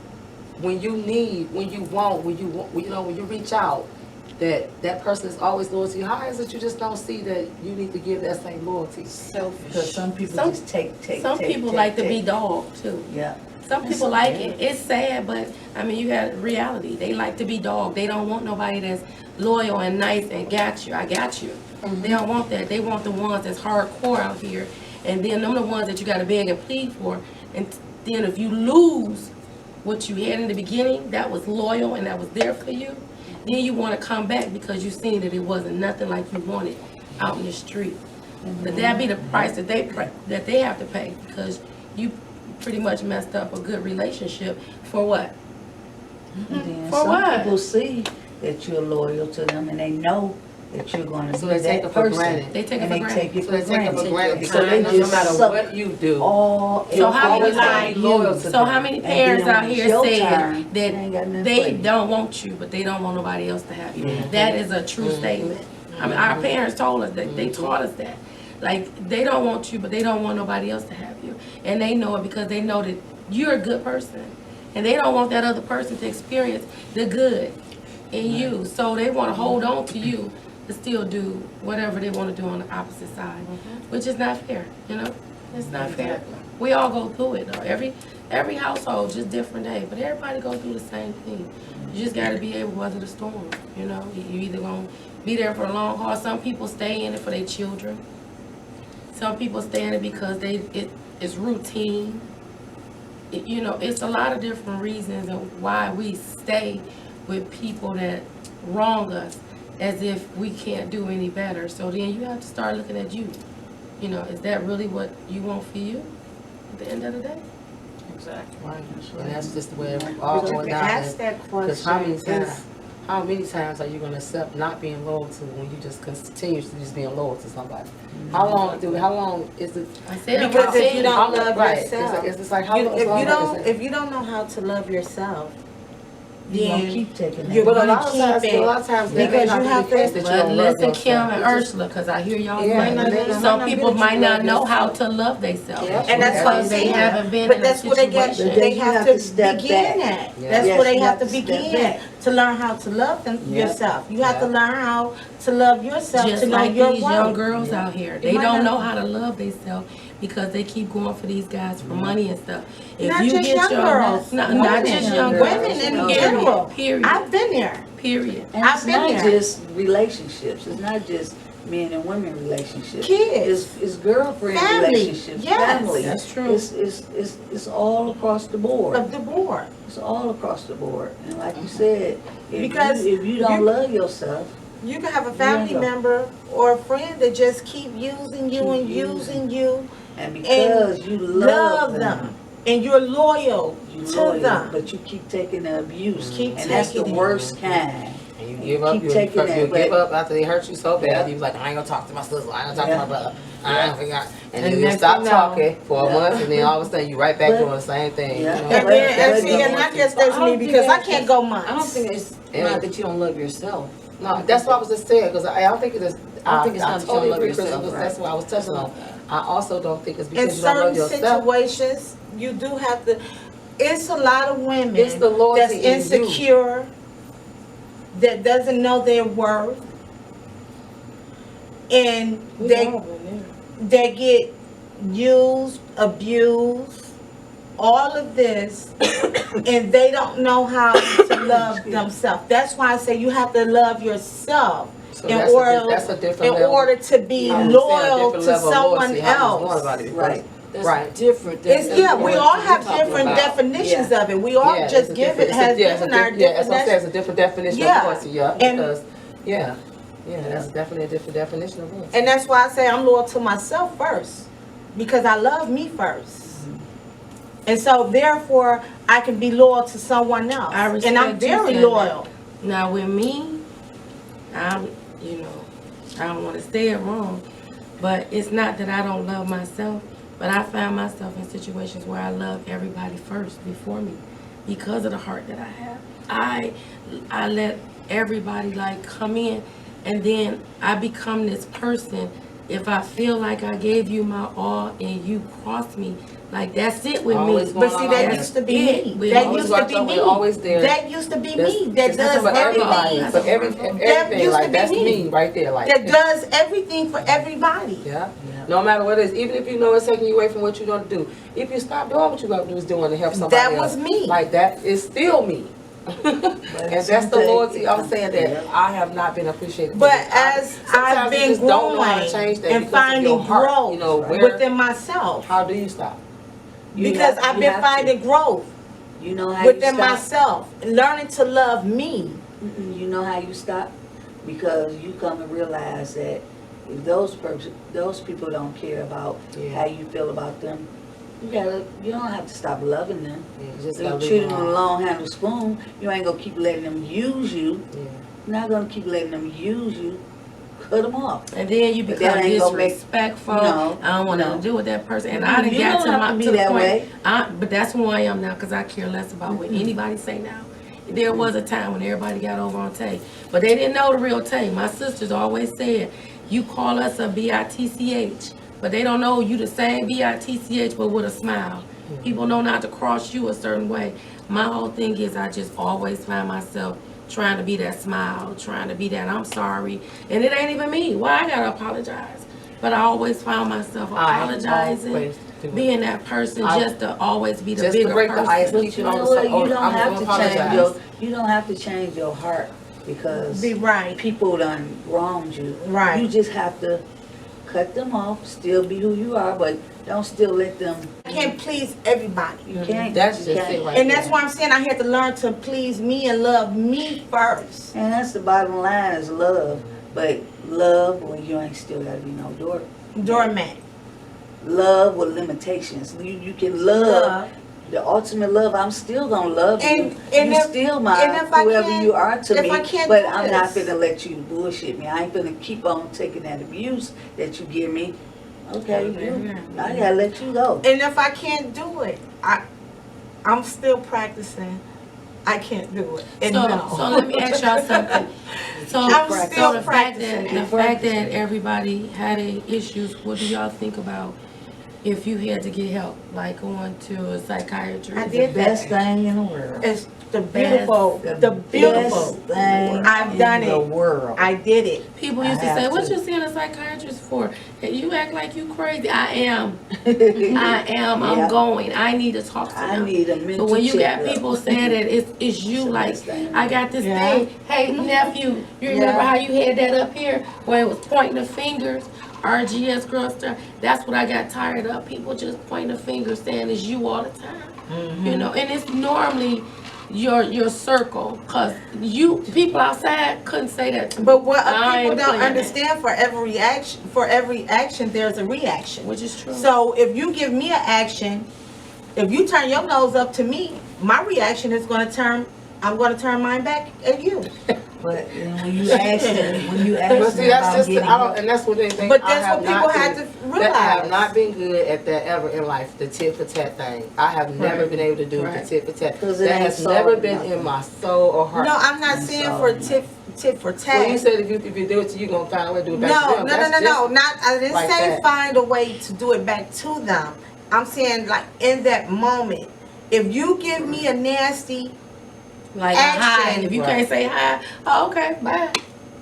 when you need, when you want, when you reach out, that person is always loyal to you. How is it you just don't see that you need to give that same loyalty? Because Selfish. some people Some- just take. Some people like to be dogged too. Yeah. Some people like it. It's sad, but I mean, you got reality. They like to be dogged. They don't want nobody that's loyal and nice and got you. I got you. They don't want that. They want the ones that's hardcore out here. And then them the ones that you got to beg and plead for. And then if you lose what you had in the beginning, that was loyal and that was there for you, then you want to come back because you seen that it wasn't nothing like you wanted out in the street. But that be the price that they have to pay because you pretty much messed up a good relationship for what? And then For some what? people see that you're loyal to them and they know that you're going to So be they take that it for person. granted. They take it And for they granted. take it So for they take it for granted. granted So they no just matter suck what you do. all. So how always many gonna be loyal to so them. how many And parents then out when it's here your said turn, they ain't got that nothing they for you. don't want you, but they don't want nobody else to have you? That is a true statement. I mean, our parents told us that. They taught us that. Like, they don't want you, but they don't want nobody else to have you. And they know it because they know that you're a good person. And they don't want that other person to experience the good in you. So they want to hold on to you to still do whatever they want to do on the opposite side, which is not fair, you know? It's not fair. We all go through it, though. Every household, just different day, but everybody go through the same thing. You just got to be able to weather the storm, you know? You either going to be there for the long haul. Some people stay in it for their children. Some people stay in it because it's routine. You know, it's a lot of different reasons of why we stay with people that wrong us as if we can't do any better. So then you have to start looking at you. You know, is that really what you want for you at the end of the day? Exactly. Right. And that's just the way it all But you going can down. ask that Because how many question. times, how many times are you gonna accept not being loyal to when you just continuously just being loyal to somebody? How long is it? I said Because if you How don't long- love right. yourself, It's like how long if you don't know how to love yourself, You gonna then keep taking you're that. But a gonna lot of times, keep a it. lot of times, because that may you not be have the case to- that you But don't love listen, Kim yourself. and It's just- Ursula, because I hear y'all Yeah, fighting. and they- Some might not be people that you might not love know how yourself. to love themselves. Yeah. And that's what I'm because they saying. haven't been But in that's a where they get. situation. They You have have to to step begin back. at. Yeah. That's Yes, where they you have have to to step begin back. at to learn how to love Yeah. yourself. You have to Yeah. learn how to love yourself Just to know like your these young worth. girls Yeah. out here. It They might don't not- know how to love themselves because they keep going for these guys for money and stuff. If Not you just get young your girls, not women. just young Women girls. Women in period, general. Period. I've been there. Period. And I've it's been not there. just relationships. It's not just men and women relationships. Kids. It's girlfriend Family. relationships. Yes. Family. That's true. It's all across the board. Of the board. It's all across the board. And like you said, Because if you don't you- love yourself, You can have a family Yeah. member or a friend that just keep using you and using you. and because you love them, And you're loyal you to loyal, them. but you keep taking the abuse. Keep And that's the taking it. worst kind. And you give up, Keep you taking that, give but- up after they hurt you so bad. Yeah. You was like, I ain't gonna talk to my sister, I ain't gonna talk Yeah. to my brother. I ain't gonna, and And then you next stop thing you know- talking for a Yeah. month, and then all of a sudden you right back But- doing the same thing. Yeah. You know? And But- then, and but- see, and that just does I me don't because think I can't go months. I don't think it's Yeah. not that you don't love yourself. No, that's what I was just saying, because I don't think it is, I don't think it's I not that you totally don't love agree, Chris, yourself, that's right. what I was touching on. I also don't think it's In because you don't love certain yourself. situations, you do have to. It's a lot of women It's the loyalty that's in you. insecure, that doesn't know their worth, and they get used, abused, all of this, and they don't know how to love themselves. That's why I say you have to love yourself So in that's order that's a different in level. order to be I was saying a loyal different to level of someone loyalty, how you want else. about it, Right. That's Right. different than. It's, yeah, we all have What you're different talking about. definitions of it. We all Yeah, it's just a give different- it, it's a- has yeah, it's a given our diff- yeah, that's what I'm saying, different. it's a different definition Yeah. of loyalty, yeah, And- because, yeah, that's definitely a different definition of loyalty. And that's why I say I'm loyal to myself first, because I love me first. And so therefore, I can be loyal to someone else. I respect And I'm you very saying loyal. Now with me, I'm, you know, I don't want to say it wrong, but it's not that I don't love myself, but I find myself in situations where I love everybody first before me because of the heart that I have. I let everybody like come in, and then I become this person. If I feel like I gave you my all and you cross me, like that's it with Always me. going But see, on that like used to be it. me. We That always used to watch be out, me. we're always there. That used to be That's- me. That that's does for everybody, everything. for everything, used like to be that's me. me right there, like. That does everything for everybody. Yeah, no matter what it is, even if you know it's taking you away from what you want to do, if you stop doing what you got to do is doing to help somebody That else, was me. like that is still me. And that's the loyalty I'm saying that I have not been appreciated. But for. as Sometimes I've you been just don't know how to growing change that and because of finding your heart, growth you know, where, within myself, how do you stop? You because have- I've you been have to. finding growth You know how within you stop? myself, learning to love me. You know how you stop? Because you come and realize that if those people don't care about Yeah. how you feel about them, you don't have to stop loving them. Yeah, you just You gotta treat leave them them with a alone. long handle spoon. You ain't gonna keep letting them use you. Yeah. You're not gonna keep letting them use you. Cut them off. And then you But become that ain't gonna make- disrespectful. No, I don't want no. to deal with that person. And You I done don't got to have my to be to the that point. way. But that's who I am now because I care less about what anybody say now. There was a time when everybody got over on Tay, but they didn't know the real Tay. My sisters always said, "You call us a bitch," but they don't know you the same bitch but with a smile. People know not to cross you a certain way. My whole thing is I just always find myself trying to be that smile, trying to be that I'm sorry, and it ain't even me. Why I gotta apologize? But I always found myself apologizing, always do it. being that person just to always be the Just to bigger break the ice, person. keep You it on know the what? side. You don't I'm have gonna to apologize. you don't have to change your heart because Be right. people done wronged you. Right. You just have to cut them off, still be who you are, but don't still let them. I can't please everybody. You can't. That's you just can't. it right And that's there. why I'm saying I had to learn to please me and love me first. And that's the bottom line is love. But love, well, you ain't still gotta be no Doormat. love with limitations. You can love. The ultimate love, I'm still gonna love you. And You if- still my and if I whoever can't- you are to if me. I can't But do I'm not this. gonna let you bullshit me. I ain't gonna keep on taking that abuse that you give me. Okay, I gotta let you go. And if I can't do it, I'm still practicing. I can't do it. And no. So let me ask y'all something. So, I'm so still the fact that practicing. everybody had issues, what do y'all think about if you had to get help, like going to a psychiatrist? I did Best thing in the world. It's the beautiful, the Best beautiful. thing I've done in the it. world. I did it. People I used to have say, "What to. you seeing a psychiatrist for?" And you act like you crazy. I am. I am. Yeah. I'm going. I need to talk to I them. need a mental But when you got checkup. people saying that it's you, the like, best thing. I got this Yeah. thing. Hey, nephew, you remember how you had that up here where it was pointing the fingers? RGS girl star. That's what I got tired of. People just pointing the finger saying it's you all the time. You know, and it's normally your circle, cause people outside couldn't say that to me. But what I people ain't don't playing that. understand, for every action there's a reaction. Which is true. So if you give me an action, if you turn your nose up to me, my reaction is I'm gonna turn mine back at you. But when you ask them, But see, that's about just, getting I don't, help, and that's what they think. But I that's have what people not had been- to that I have realize. not been good at that ever in life, the tit for tat thing. I have never been able to do Right. the tit for tat. 'Cause it That ain't has never solved been nothing. in my soul or heart. No, I'm not That's saying all. for tit for tat. Well, you said if you do it to you, you're gonna find a way to do it back to No, them. no, That's no. just Not, I didn't like say that. find a way to do it back to them. I'm saying, like, in that moment, if you give me a nasty, Like action. hi, if you Right. can't say hi, oh okay, bye.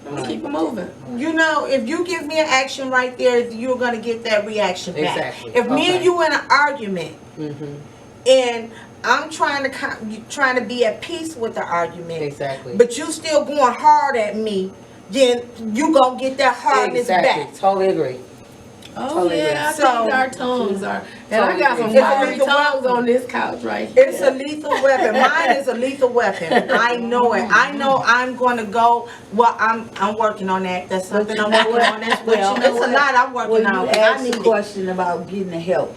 I'm gonna Right. keep it moving. you know, if you give me an action right there, you're gonna get that reaction back. Exactly. If me Okay. and you in an argument Mm-hmm. and I'm trying to be at peace with the argument, Exactly. but you still going hard at me, then you gonna get that hardness Exactly. back. Totally agree. Oh Totally yeah, I agree. think So- our tongues are, and I got some It's a fiery lethal tongues weapon. on this couch right here. It's a lethal weapon. Mine is a lethal weapon. I know it. I know I'm going to go. Well, I'm working on that. That's something I'm working on as well. It's a lot I'm working when on. you I ask need the it. question about getting the help,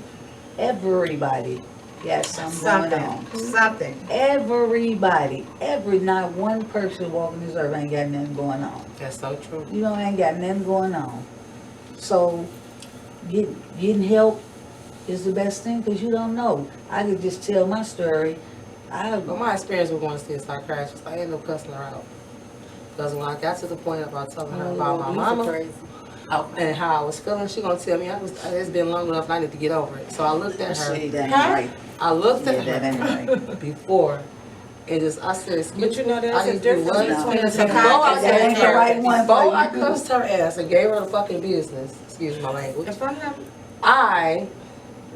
everybody got something going on. Something. Everybody, not one person walking this earth ain't got nothing going on. That's so true. You know, ain't got nothing going on. So, getting help is the best thing because you don't know. I could just tell my story. But my experience with going to see a psychiatrist, I ended up cussing her out. Because when I got to the point about telling her about my mama and how I was feeling, she gonna tell me it's been long enough and I need to get over it. So I looked at her. See, that ain't Huh? right. I looked Yeah, at that ain't her right. before and I said, excuse But you know, I there's a need to do difference what? between a Before psychiatrist That and ain't a the right therapist. one Before I for you. cussed her ass and gave her the fucking business, excuse my language, If I'm not, I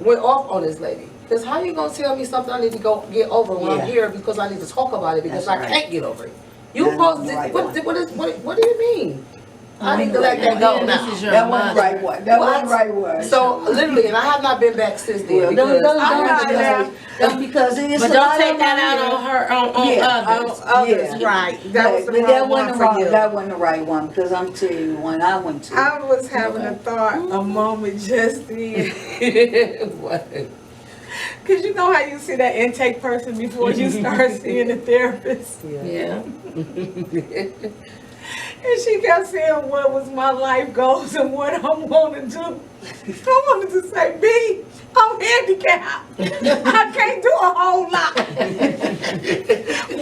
went off on this lady. Because how you gonna tell me something I need to go get over when Yeah. I'm here because I need to talk about it because That's I right. can't get over it? You That's supposed the to, right what do you mean? I need to let that go And now. this is your That wasn't the mother. right one. That What? wasn't the right one. So literally, and I have not been back since then Well, because don't because it's But a don't lot take of that them out on her, on Yeah. others. others, Yeah. right. That was the but wrong that one wasn't for wrong. you. That wasn't the right one because I'm telling you, when I went to, I was having a thought, a moment just then. what? Because you know how you see that intake person before you start seeing the therapist. Yeah. And she kept saying what was my life goals and what I want to do. I wanted to say, B, I'm handicapped. I can't do a whole lot.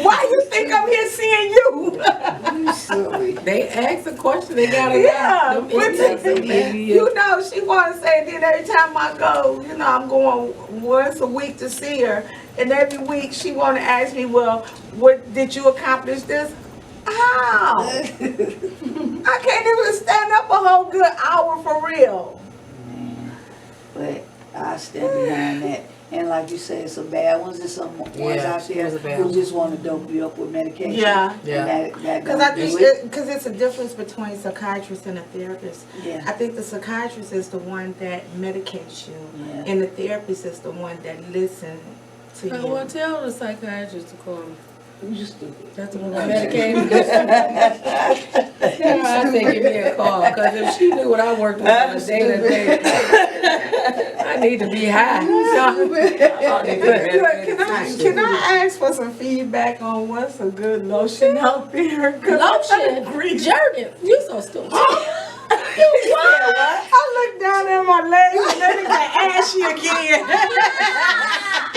Why you think I'm here seeing you? you silly. They ask a question, they gotta Yeah, them but idiots, they mad. you know, she want to say, then every time I go, you know, I'm going once a week to see her. And every week she want to ask me, well, what did you accomplish this? How? I can't even stand up a whole good hour for real. Man, but I stand behind that. And like you said, some bad ones and some ones Yeah, out she there was a bad who one. just want to dope you up with medication. Yeah. Yeah. And that Because don't I think do it. because it's a difference between psychiatrist and a therapist. Yeah. I think the psychiatrist is the one that medicates you, Yeah. and the therapist is the one that listens to you. Well, tell the psychiatrist to call me. You just stupid. That's what I'm medicated. Tell her I say give me a call, because if she knew what I worked with on a day-to-day, I need to be high. Can I ask for some feedback on what's a good lotion out there? 'Cause Lotion, Jergen, you so stupid. You what? I look down at my legs and then it got ashy again.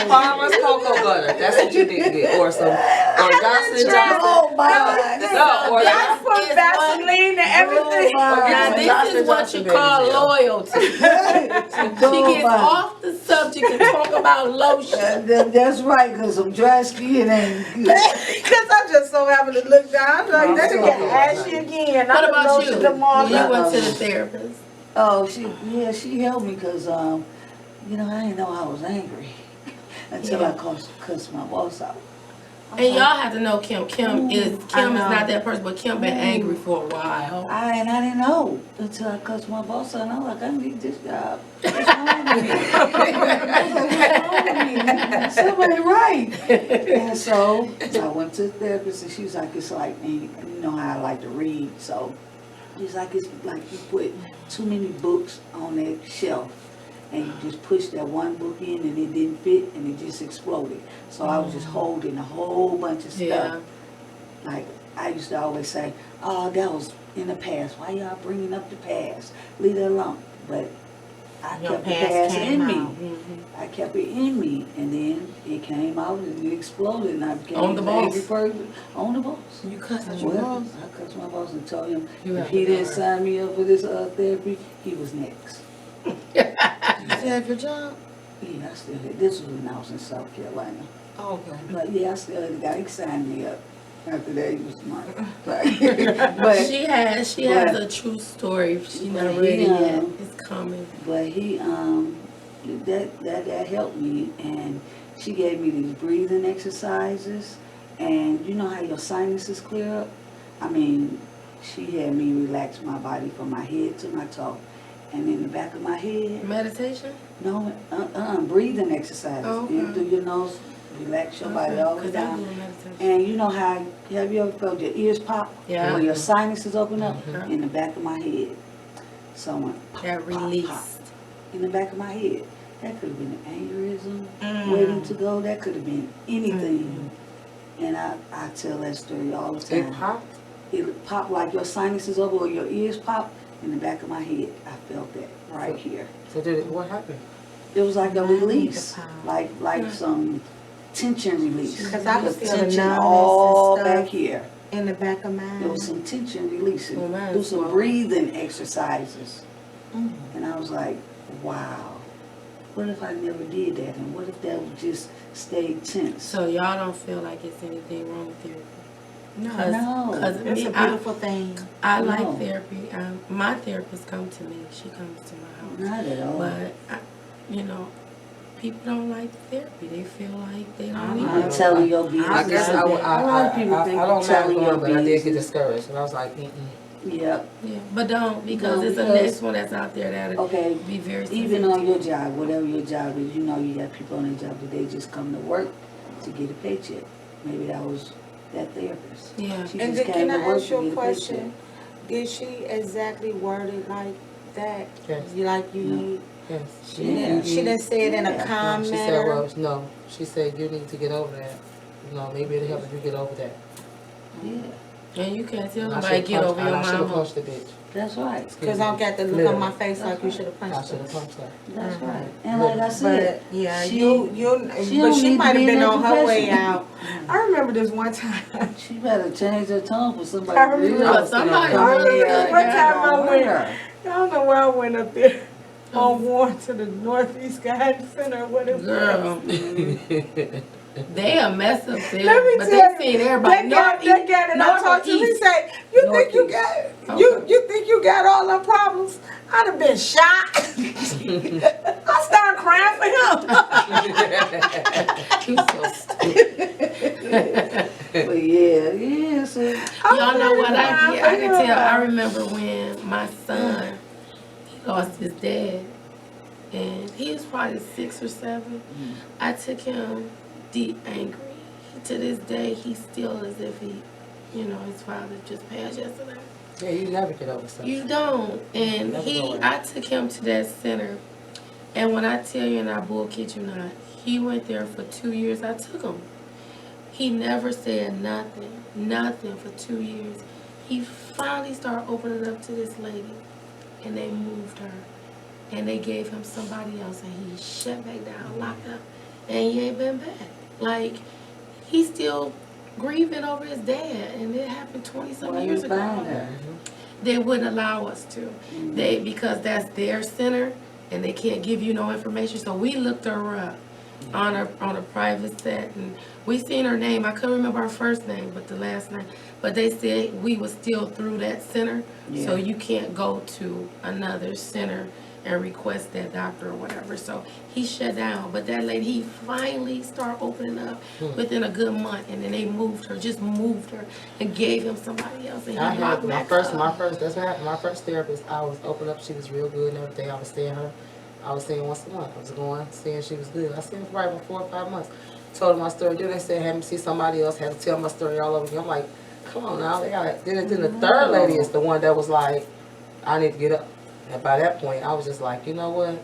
Farmer's cocoa butter. That's what you need to get. Or some, or Johnson Johnson. Oh my. No, or I put Vaseline and everything. Now this is what you call loyalty. She gets off the subject and talk about lotion. That's right, because some dry skin ain't good. Because I just so happened to look down. I'm like, that got ashy again. What about you? Tomorrow. You went to the therapist. Oh, she helped me because, I didn't know I was angry until I cussed my boss out. And y'all have to know Kim. Kim is not that person, but Kim been angry for a while. I didn't know until I cussed my boss out. And I'm like, I need this job. What's wrong with me? Somebody right. And so I went to the therapist, and she was like, it's like, and you know how I like to read, so she's like, it's like you put too many books on that shelf. And you just pushed that one book in and it didn't fit and it just exploded. So I was just holding a whole bunch of stuff. Yeah. Like I used to always say, oh, that was in the past. Why y'all bringing up the past? Leave it alone. But I Your kept the past past came in me. out. I kept it in me. And then it came out and it exploded. And I became On the an boss. angry person. On the boss. You cussed at Well, I cussed my boss and told him You if have he to go didn't there. sign me up for this therapy, he was next. You still have your job? Yeah, I still had, this was when I was in South Carolina. Oh, okay. But yeah, I still had the guy, he signed me up. After that, he was smart. But She has a true story. She not But ready he, yet. It's coming. but he, that helped me, and she gave me these breathing exercises, and you know how your sinuses clear up? I mean, she had me relax my body from my head to my toe. And in the back of my head, Meditation? no, breathing exercises. Oh, okay. In through your nose, relax your body all the way 'Cause I'm down. doing meditation. And you know how, have you ever felt your ears pop? Yeah. Or your sinuses open up? Mhm. In the back of my head. Someone pop, That pop, release. pop. In the back of my head. That could have been an aneurysm waiting Mm. to go. That could have been anything. And I tell that story all the time. It popped. It popped like your sinuses open or your ears pop. In the back of my head, I felt that right here. So what happened? It was like a release, the power. like some tension release. Because I was The feeling tension numbness all and back stuff here. in the back of mine. There was some tension releasing. Oh, man, Do some swell. breathing exercises. And I was like, wow. What if I never did that? And what if that would just stay tense? So y'all don't feel like it's anything wrong with therapy? No, No. Cause it's me, a beautiful thing. I No. like therapy. My therapist comes to me. She comes to my house. Not at all. But, people don't like therapy. They feel like they don't need I'm it. telling your business. I guess A lot of people think I don't you're mind telling your going, but I did get business. discouraged. And I was like, Yep. Yeah, but don't, because No, it's the because- next one that's out there that'll Okay. be very Even on your sensitive. job, whatever your job is, you know you got people on their job that they just come to work to get a paycheck. Maybe that was that therapist. Yeah. She And just then came can to I work ask to you a get a question? paycheck. Did she exactly word it like that? Yes. You like you No. need? yes. She didn't say it in a Yeah. calm She said, manner. well, no. She said, you need to get over that. Maybe it'll help if you get over that. Yeah, And you can't tell And I nobody should've get punched- over and your I should have mama. punched the bitch. that's right. Because I got the look on Literally. my face like you should have I punched should her. have punched her. That's Mhm. right. And like I said, But yeah, she- you she but don't she need to might have be in been that on her way profession. out. I remember this one time. she better change her tone for somebody. I remember really But somebody come in really there good. and One time I hurt went- her. I don't know where I went up there on Warren to the Northeast Guidance Center. What it was. Girl. They a mess up there, Let me but tell they seen everybody. that guy that I talked to, he said, "You think you got you think you got all the problems?" I'd have been shot. I started crying for him. He's so stupid. But yeah, so Y'all know what I crying can for tell. I him. remember when my son, he lost his dad, and he was probably 6 or 7. I took him deep angry. To this day, he still as if he, his father just passed yesterday. Yeah, you never get over something. You don't. And Never go away. I took him to that center. And when I tell you, and I bull kid you not, he went there for 2 years. I took him. He never said nothing for 2 years. He finally started opening up to this lady, and they moved her. And they gave him somebody else, and he shut back down, locked up, and he ain't been back. Like, he's still grieving over his dad, and it happened 20-some why years you ago. find her? They wouldn't allow us to. Because that's their center, and they can't give you no information. So we looked her up on a private set, and we seen her name. I couldn't remember her first name, but the last name. But they said we was still through that center, so you can't go to another center and request that doctor or whatever. So he shut down. But that lady, he finally started opening up within a good month, and then they moved her, and gave him somebody else. And he I had locked my back first, up. that's what happened. My first therapist, I was open up. She was real good and everything. I was seeing her. I was seeing once a month. I was going, seeing she was good. I seen her for probably about 4 or 5 months. Told her my story. Then they said, have me see somebody else. Had to tell my story all over again. I'm like, come on now. They got. Then the third lady is the one that was like, I need to get up. And by that point, I was just like, you know what?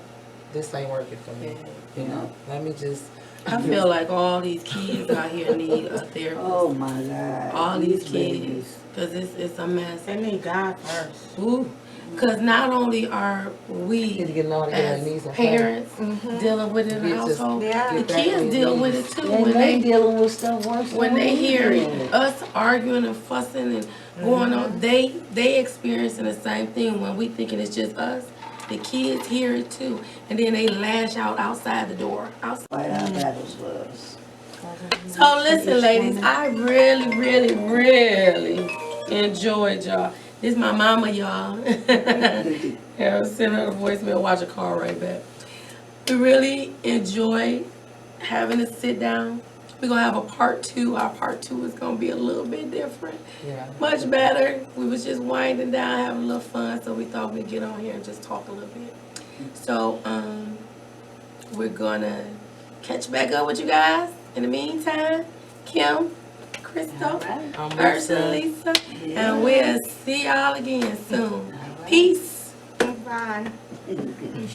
This ain't working for me. You know, let me just. I feel like all these kids out here need a therapist. Oh my God. All these babies. kids, because it's a mess. They need God first. Ooh. Because not only are Need to we get on their as knees and parents dealing with it in the Get just- household, Yeah. the Get back on kids your deal knees. with it too. And When they they dealing with stuff worse when than they we hear did. us arguing and fussing and going on, they experiencing the same thing. When we thinking it's just us, the kids hear it too, and then they lash out outside the door. Outside. Fight our battles for us. So listen, ladies, I really, really, really enjoyed y'all. This is my mama, y'all. Yeah, I was sending her a voicemail, watch a call right back. We really enjoyed having to sit down. We're gonna have a part 2. Our part 2 is gonna be a little bit different. Yeah. Much better. We was just winding down, having a little fun, so we thought we'd get on here and just talk a little bit. So, we're gonna catch back up with you guys. In the meantime, Kim, Crystal, I'm Ursula, Lisa, and we'll see y'all again soon. Peace. Bye.